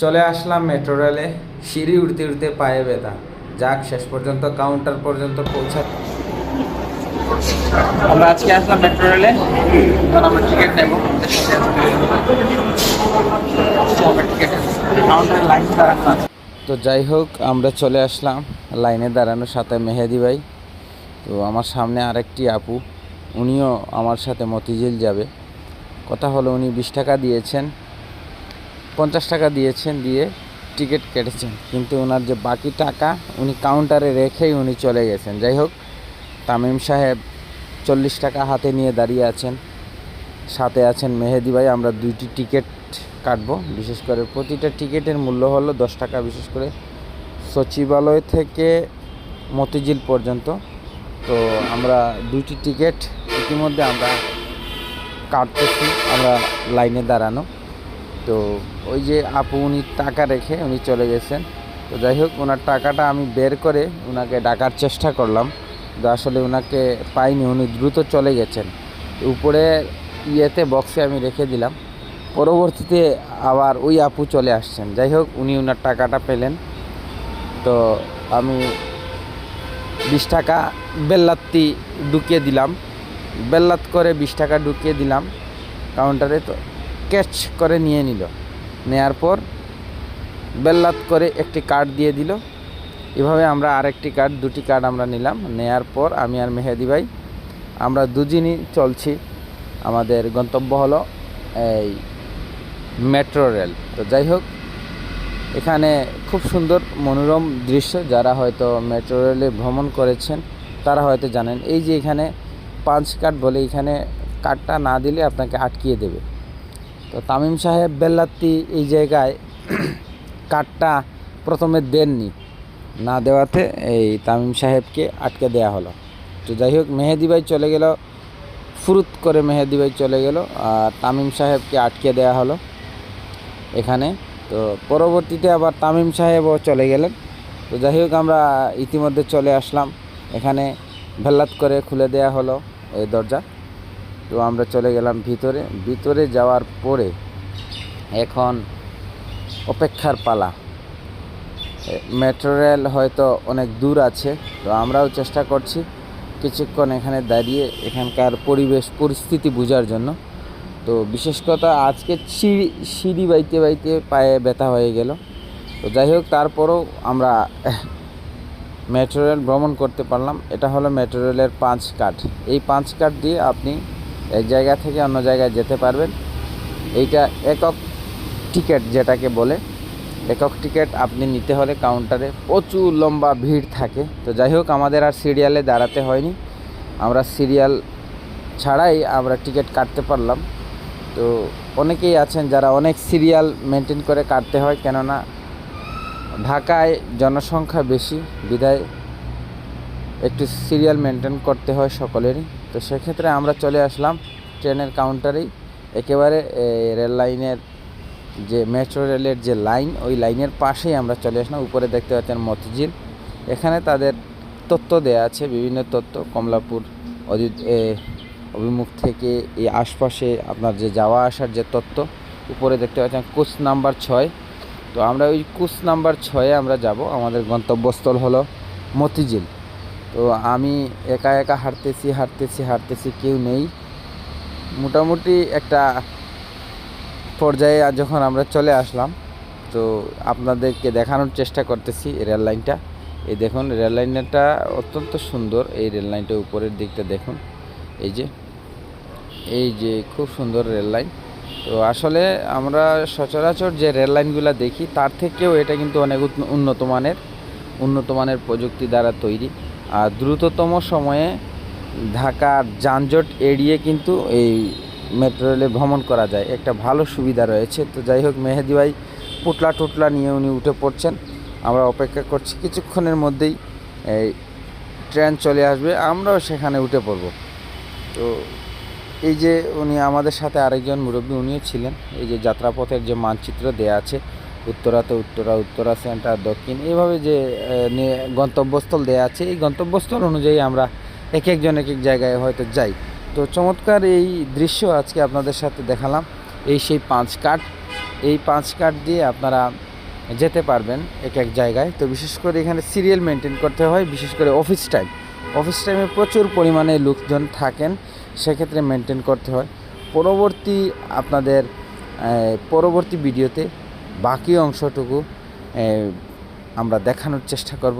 চলে আসলাম মেট্রো রেলে। সিঁড়ি উঠতে উঠতে পায়ে ব্যথা। যাক, শেষ পর্যন্ত কাউন্টার পর্যন্ত পৌঁছা। আমরা আজকে আসলাম মেট্রো রেলে। এখন আমরা টিকিট নেব। তো যাই হোক, আমরা চলে আসলাম লাইনে দাঁড়ানোর সাথে মেহেদি ভাই। তো আমার সামনে আরেকটি আপু, উনিও আমার সাথে মতিঝিল যাবে। কথা হলো উনি 20 টাকা দিয়েছেন, 50 টাকা দিয়েছেন, দিয়ে টিকিট কেটেছেন, কিন্তু ওনার যে বাকি টাকা উনি কাউন্টারে রেখেই উনি চলে গেছেন। যাই হোক, তামিম সাহেব 40 টাকা হাতে নিয়ে দাঁড়িয়ে আছেন, সাথে আছেন মেহেদি ভাই। আমরা 2টি টিকিট কাটবো। বিশেষ করে প্রতিটা টিকিটের মূল্য হলো 10 টাকা। বিশেষ করে সচিবালয় থেকে মতিঝিল পর্যন্ত। তো আমরা 2টি টিকিট ইতিমধ্যে আমরা কাটতেছি, আমরা লাইনে দাঁড়ানো। তো ওই যে আপু, উনি টাকা রেখে উনি চলে গেছেন। তো যাই হোক, ওনার টাকাটা আমি বের করে ওনাকে ডাকার চেষ্টা করলাম, তো আসলে ওনাকে পাইনি, উনি দ্রুত চলে গেছেন। উপরে বক্সে আমি রেখে দিলাম। পরবর্তীতে আবার ওই আপু চলে আসছেন। যাই হোক, উনি ওনার টাকাটা পেলেন। তো আমি 20 টাকা বেল্লাত্তি ঢুকিয়ে দিলাম, বেল্লাত করে 20 টাকা ঢুকিয়ে দিলাম কাউন্টারে। তো ক্যাচ করে নিয়ে নিল, নেয়ার পর বেল্লাত করে একটি কার্ড দিয়ে দিল। এভাবে আমরা আরেকটি কার্ড, 2টি কার্ড আমরা নিলাম। নেয়ার পর আমি আর মেহেদি ভাই আমরা দুজনই চলছি। আমাদের গন্তব্য হলো এই মেট্রো রেল। তো যাই হোক, এখানে খুব সুন্দর মনোরম দৃশ্য। যারা হয়তো মেট্রো রেলে ভ্রমণ করেছেন তারা হয়তো জানেন। এই যে এখানে পাঞ্চ কার্ড বলে, এখানে কার্ডটা না দিলে আপনাকে আটকিয়ে দেবে। তো তামিম সাহেব বেল্লাত্তি এই জায়গায় কার্ডটা প্রথমে দেননি, না দেওয়াতে এই তামিম সাহেবকে আটকে দেয়া হলো। তো যাই হোক, মেহেদি ভাই চলে গেল, ফুরুত করে মেহেদি ভাই চলে গেল, আর তামিম সাহেবকে আটকে দেয়া হলো এখানে। তো পরবর্তীতে আবার তামিম সাহেবও চলে গেলেন। তো যাই হোক, আমরা ইতিমধ্যে চলে আসলাম এখানে। ভেল্লাত করে খুলে দেয়া হলো এই দরজা। তো আমরা চলে গেলাম ভিতরে যাওয়ার পরে এখন অপেক্ষার পালা। মেট্রো রেল হয়তো অনেক দূর আছে, তো আমরাও চেষ্টা করছি কিছুক্ষণ এখানে দাঁড়িয়ে এখানকার পরিস্থিতি বোঝার জন্য। তো বিশেষ কথা, আজকে সিঁড়ি বাইতে বাইতে পায়ে ব্যথা হয়ে গেল। তো যাই হোক, তারপরেও আমরা মেট্রো রেল ভ্রমণ করতে পারলাম। এটা হলো মেট্রো রেলের পাঞ্চ কার্ড। এই পাঞ্চ কার্ড দিয়ে আপনি এক জায়গা থেকে অন্য জায়গায় যেতে পারবেন। এইটা একক টিকিট যেটাকে বলে, একক টিকিট আপনি নিতে হলে কাউন্টারে প্রচুর লম্বা ভিড় থাকে। তো যাই হোক, আমাদের আর সিরিয়ালে দাঁড়াতে হয়নি, আমরা সিরিয়াল ছাড়াই আমরা টিকিট কাটতে পারলাম। তো অনেকেই আছেন যারা অনেক সিরিয়াল মেনটেন করে কাটতে হয়, কেননা ঢাকায় জনসংখ্যা বেশি, বিধায় একটু সিরিয়াল মেনটেন করতে হয় সকলেরই। তো সেক্ষেত্রে আমরা চলে আসলাম ট্রেনের কাউন্টারেই, একেবারে রেল লাইনের যে মেট্রো রেলের যে লাইন, ওই লাইনের পাশেই আমরা চলে আসলাম। উপরে দেখতে পাচ্ছেন মতিঝিল, এখানে তাদের তথ্য দেয়া আছে, বিভিন্ন তথ্য। কমলাপুর অভিমুখ থেকে এই আশপাশে আপনার যে যাওয়া আসার যে তথ্য, উপরে দেখতে পাচ্ছেন কোচ নাম্বার 6। তো আমরা ওই কোচ নাম্বার 6-এ আমরা যাব। আমাদের গন্তব্যস্থল হলো মতিঝিল। তো আমি একা একা হাঁটতেছি, কেউ নেই। মোটামুটি একটা পর্যায়ে যখন আমরা চলে আসলাম, তো আপনাদেরকে দেখানোর চেষ্টা করতেছি রেল লাইনটা। এই দেখুন, রেল লাইনটা অত্যন্ত সুন্দর। এই রেল লাইনটা উপরের দিকটা দেখুন, এই যে খুব সুন্দর রেল লাইন। তো আসলে আমরা সচরাচর যে রেল লাইনগুলো দেখি তার থেকেও এটা কিন্তু অনেক উন্নত মানের প্রযুক্তি দ্বারা তৈরি। আর দ্রুততম সময়ে ঢাকার যানজট এড়িয়ে কিন্তু এই মেট্রো রেলে ভ্রমণ করা যায়, একটা ভালো সুবিধা রয়েছে। তো যাই হোক, মেহেদি ভাই টুটলা নিয়ে উনি উঠে পড়ছেন। আমরা অপেক্ষা করছি, কিছুক্ষণের মধ্যেই এই ট্রেন চলে আসবে, আমরাও সেখানে উঠে পড়ব। তো এই যে উনি আমাদের সাথে আরেকজন মুরব্বী, উনিও ছিলেন। এই যে যাত্রাপথের যে মানচিত্র দেয়া আছে, উত্তরা সেন্টার, দক্ষিণ, এইভাবে যে গন্তব্যস্থল দেয়া আছে, এই গন্তব্যস্থল অনুযায়ী আমরা এক এক জায়গায় হয়তো যাই। তো চমৎকার এই দৃশ্য আজকে আপনাদের সাথে দেখালাম। এই সেই পাঁচ কার্ড দিয়ে আপনারা যেতে পারবেন এক এক জায়গায়। তো বিশেষ করে এখানে সিরিয়াল মেনটেন করতে হয়, বিশেষ করে অফিস টাইমে প্রচুর পরিমাণে লোকজন থাকেন, সেক্ষেত্রে মেনটেন করতে হয়। আপনাদের পরবর্তী ভিডিওতে বাকি অংশটুকু আমরা দেখানোর চেষ্টা করব।